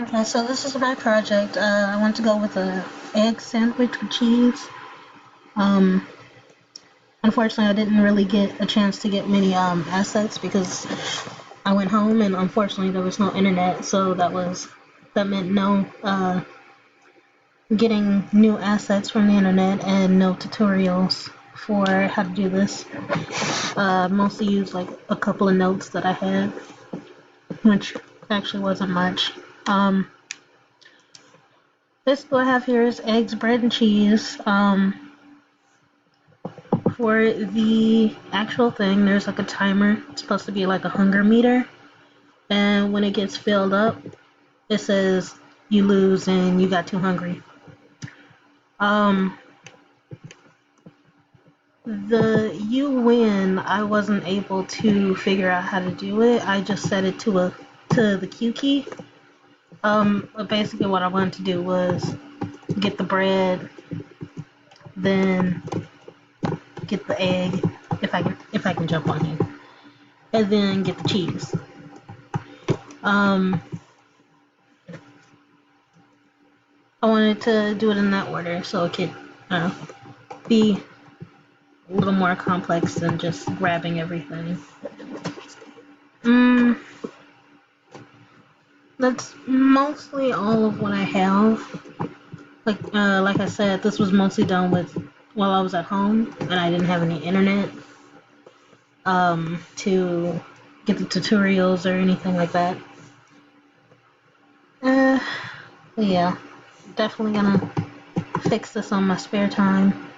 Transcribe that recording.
Okay, so this is my project. I want to go with a egg sandwich with cheese. Um, Unfortunately, I didn't really get a chance to get many assets because I went home and unfortunately there was no internet, so that meant no getting new assets from the internet and no tutorials for how to do this. Mostly used like a couple of notes that I had, which actually wasn't much. Um, Basically, what I have here is eggs, bread, and cheese. For the actual thing, there's like a timer. It's supposed to be like a hunger meter. And when it gets filled up, it says you lose and you got too hungry. Um, the you win, I wasn't able to figure out how to do it. I just set it to the Q key. But basically what I wanted to do was get the bread, then get the egg, if I can jump on it, and then get the cheese. Um, I wanted to do it in that order so it could be a little more complex than just grabbing everything. Mm, that's mostly all of what I have. Like I said, this was mostly done with while I was at home and I didn't have any internet to get the tutorials or anything like that. Uh, yeah, definitely gonna fix this on my spare time.